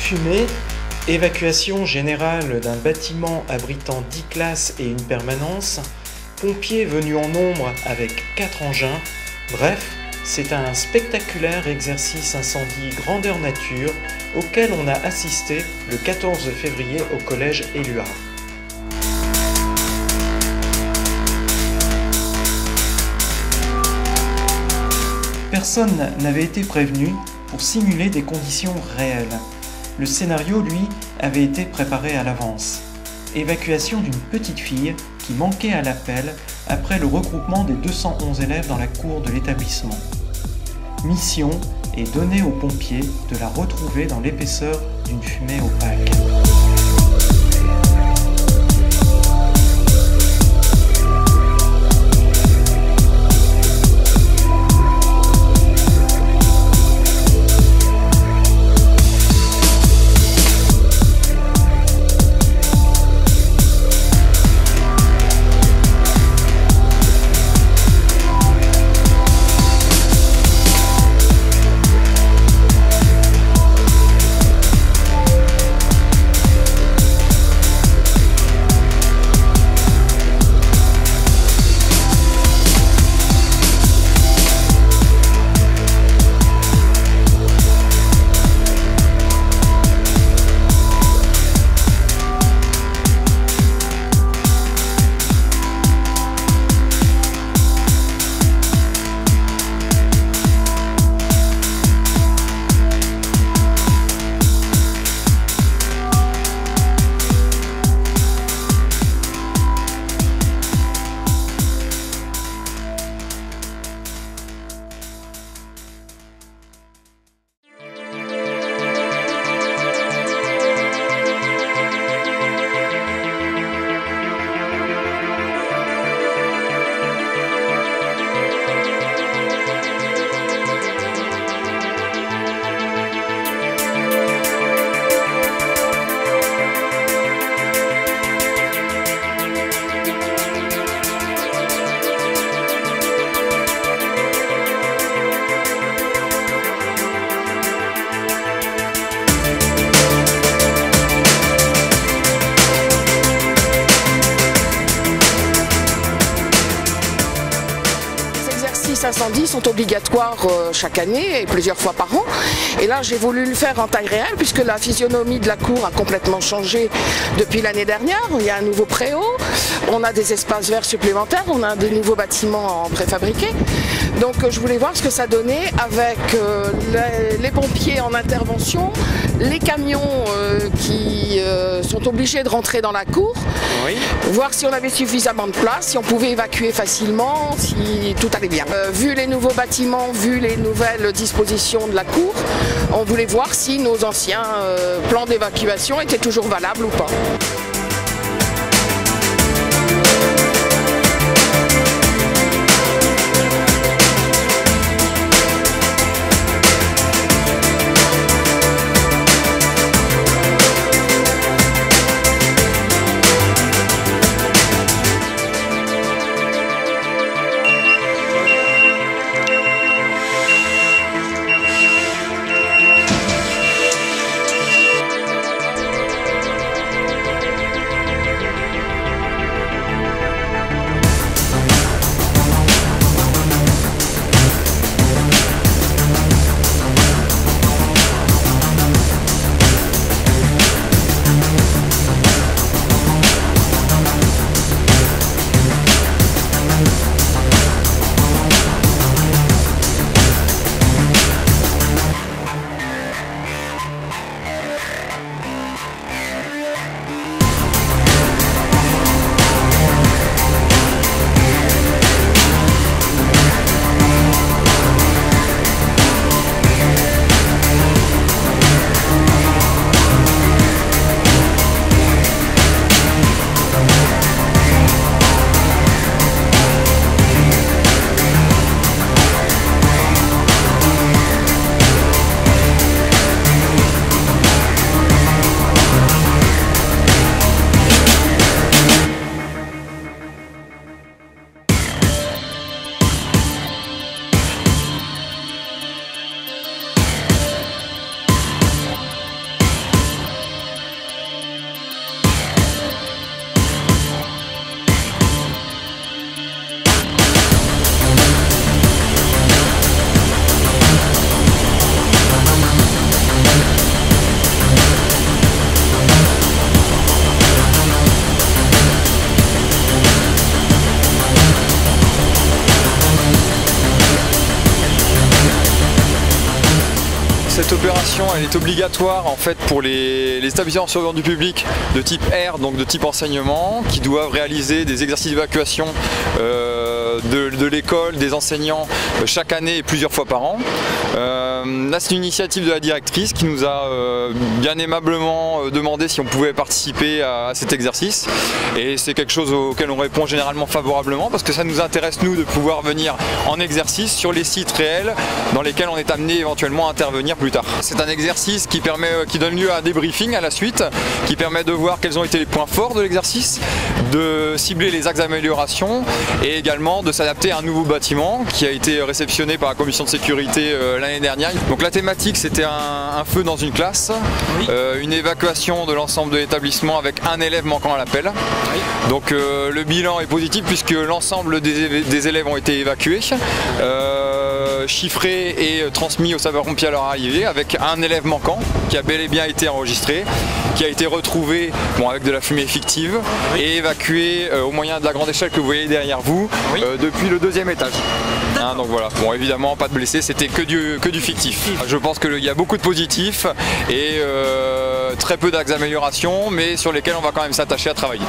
fumée, évacuation générale d'un bâtiment abritant 10 classes et une permanence, pompiers venus en nombre avec 4 engins, bref, c'est un spectaculaire exercice incendie grandeur nature auquel on a assisté le 14 février au collège Éluard. Personne n'avait été prévenu pour simuler des conditions réelles. Le scénario, lui, avait été préparé à l'avance. Évacuation d'une petite fille qui manquait à l'appel après le regroupement des 211 élèves dans la cour de l'établissement. Mission est donnée aux pompiers de la retrouver dans l'épaisseur d'une fumée opaque. Incendies sont obligatoires chaque année et plusieurs fois par an. Et là, j'ai voulu le faire en taille réelle puisque la physionomie de la cour a complètement changé depuis l'année dernière. Il y a un nouveau préau, on a des espaces verts supplémentaires, on a des nouveaux bâtiments en préfabriqué. Donc je voulais voir ce que ça donnait avec les pompiers en intervention, les camions qui sont obligés de rentrer dans la cour, oui. Voir si on avait suffisamment de place, si on pouvait évacuer facilement, si tout allait bien. Vu les nouveaux bâtiments, vu les nouvelles dispositions de la cour, on voulait voir si nos anciens plans d'évacuation étaient toujours valables ou pas. Cette opération elle est obligatoire en fait pour les établissements surveillants du public de type R, donc de type enseignement, qui doivent réaliser des exercices d'évacuation de l'école, des enseignants chaque année et plusieurs fois par an. Là c'est une initiative de la directrice qui nous a bien aimablement demandé si on pouvait participer à cet exercice, et c'est quelque chose auquel on répond généralement favorablement parce que ça nous intéresse nous de pouvoir venir en exercice sur les sites réels dans lesquels on est amené éventuellement à intervenir plus tard. C'est un exercice qui donne lieu à un débriefing à la suite, qui permet de voir quels ont été les points forts de l'exercice, de cibler les axes d'amélioration et également de s'adapter à un nouveau bâtiment qui a été réceptionné par la commission de sécurité l'année dernière. Donc la thématique c'était un feu dans une classe, oui. Une évacuation de l'ensemble de l'établissement avec un élève manquant à l'appel. Oui. Donc le bilan est positif puisque l'ensemble des élèves ont été évacués, chiffrés et transmis aux sapeurs-pompiers à leur arrivée, avec un élève manquant qui a bel et bien été enregistré, qui a été retrouvé avec de la fumée fictive, oui. Et évacué au moyen de la grande échelle que vous voyez derrière vous, oui. Depuis le 2e étage. Donc voilà, bon évidemment pas de blessés, c'était que du fictif. Je pense qu'il y a beaucoup de positifs et très peu d'axes d'amélioration, mais sur lesquels on va quand même s'attacher à travailler.